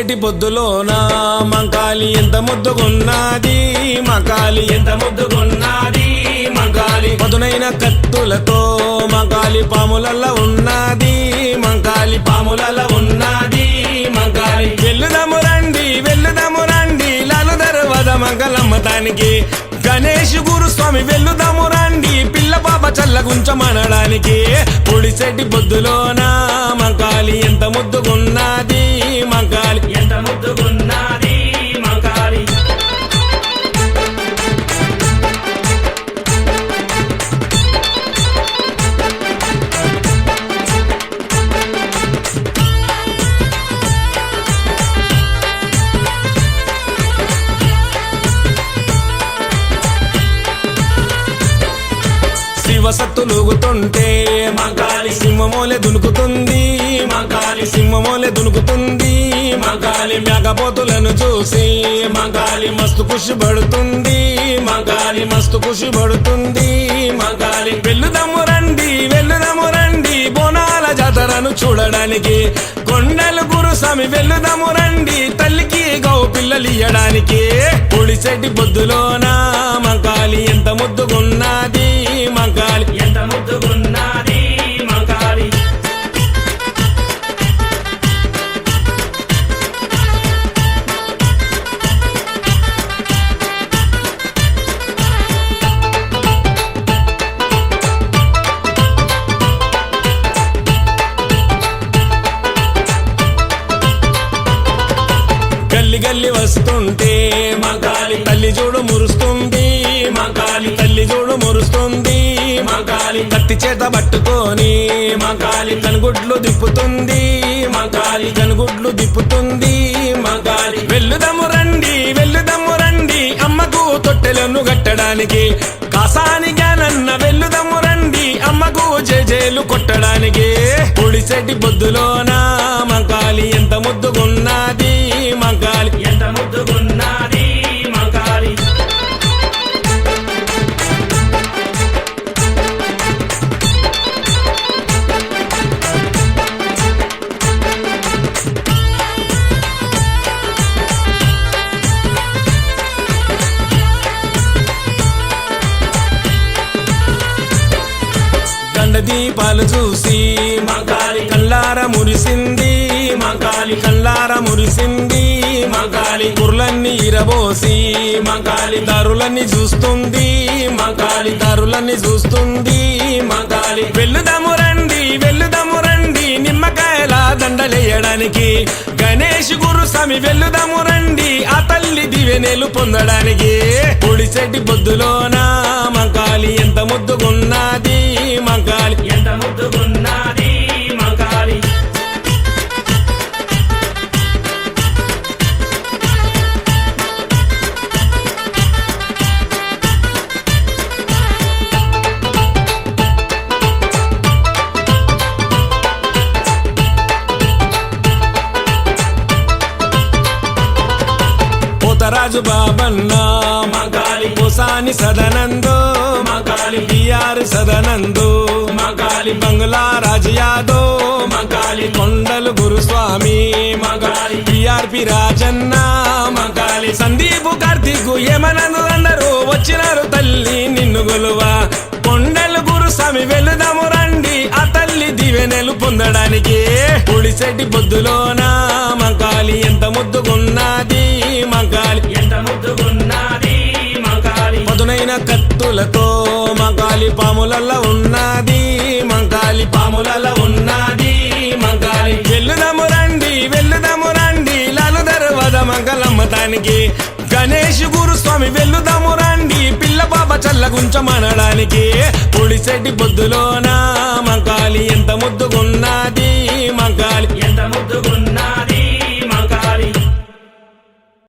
పొడిసేటి పొద్దులోన మంకాలి ఎంత ముద్దుగున్నది, మంకాలి ఎంత ముద్దుగున్నది, మంకాలి పదునైన కత్తులతో మంకాలి పాములల్ల ఉన్నది, మంకాలి పాములల్ల ఉన్నది, మంకాలి వెల్లుదము రండి లాలు దర్వాజ మంగళమ్మతానికి గణేష్ గురుస్వామి వెల్లుదము రండి పిల్ల పాప చల్లగుంచమనడానికి పొడిసేటి పొద్దులోన మంకాలి ఎంత ముద్దుగున్నది, మంకాలి ఎంత ముద్దుగున్నది, మంకాలి శివసత్తులుగుతుంటే మంకాలి సింహమోలే దునుకుతుంది, మంకాలి సింహమోలే దునుకుతుంది, మంకాలి మేకపోతులను చూసి మంకాలి మస్తు ఖుషి పడుతుంది, మంకాలి మస్తు ఖుషి పడుతుంది, మంకాలి వెల్లుదము రండి బోనాల జాతరను చూడడానికి కొండలు గురుస్వామి వెల్లుదము రండి తల్లికి గౌ పిల్లలియడానికి పొడిసేటి పొద్దులోన మంకాలి ఎంత ముద్దుగున్నది, మంకాలి ఎంత ముద్దుగున్నది, మంకాలి గల్లి వస్తుంటే మంకాలి తల్లి చూడు మురుస్తుంది, మంకాలి తల్లి చూడు మురుస్తుంది, మంకాలి కత్తి చేత పట్టుకొని మంకాలి కనుగుడ్లు దిప్పుతుంది, మంకాలి కనుగుడ్లు దిప్పుతుంది, మంకాలి వెల్లుదము రండి అమ్మకు తొట్టెలను కట్టడానికి కాసానిగా నన్న వెల్లుదము రండి అమ్మకు జేజేలు కొట్టడానికి పొడిసేటి పొద్దులోన మంకాలి ఎంత ముద్దుగున్నది, మంకాలి ఎంత ముద్దుగున్నది, మంకాలి దీపాలు చూసి మంకాలి కల్లార మురిసింది, మంకాలి కల్లార మురిసింది, మంకాలి కుర్లన్నీ ఇరబోసి మంకాలి దారులన్నీ చూస్తుంది, మంకాలి దారులన్నీ చూస్తుంది, మంకాలి వెల్లుదము రండి నిమ్మకాయల దండలేయడానికి గణేష్ గురుస్వామి వెల్లుదము రండి ఆ తల్లి దివెనేలు పొందడానికి పొడిసేటి పొద్దులోన మంకాలి ఎంత ముద్దుగున్నది, మంకాలి ఎంత ముద్దుగున్నది, మంకాలి రాజు బాబన్న మంకాలి పోసాని సదనందో, మంకాలి బిఆర్ సదనందో, మంకాలి బంగ్లా రాజు యాదో, మంకాలి కొండలు గురుస్వామి, మంకాలి బిఆర్పి రాజన్న, మంకాలి సందీపు కార్తీకు ఏమనందు అందరూ వచ్చినారు తల్లి నిన్ను గొలువా కొండలు గురుస్వామి వెల్లుదము రండి ఆ తల్లి దివెనెలు పొందడానికి పొడిసేటి పొద్దులోన మంకాలి ఎంత ముద్దుగున్నది, మంకాలి ఎంత ముద్దుగున్నది, మంకాలి పదునైన కత్తులతో మంకాలి పాములల్ల ఉన్నది, మంకాలి పాములల్ల ఉన్నది, మంకాలి వెల్లుదము రండి లాలు దర్వాజ మంగళమ్మతానికి గణేష్ గురుస్వామి వెల్లుదము రండి పిల్ల పాప చల్లగుంచమనడానికి పొడిసేటి పొద్దులోన మంకాలి ఎంత ముద్దుగున్నది, మంకాలి ఎంత ముద్దుగున్నది.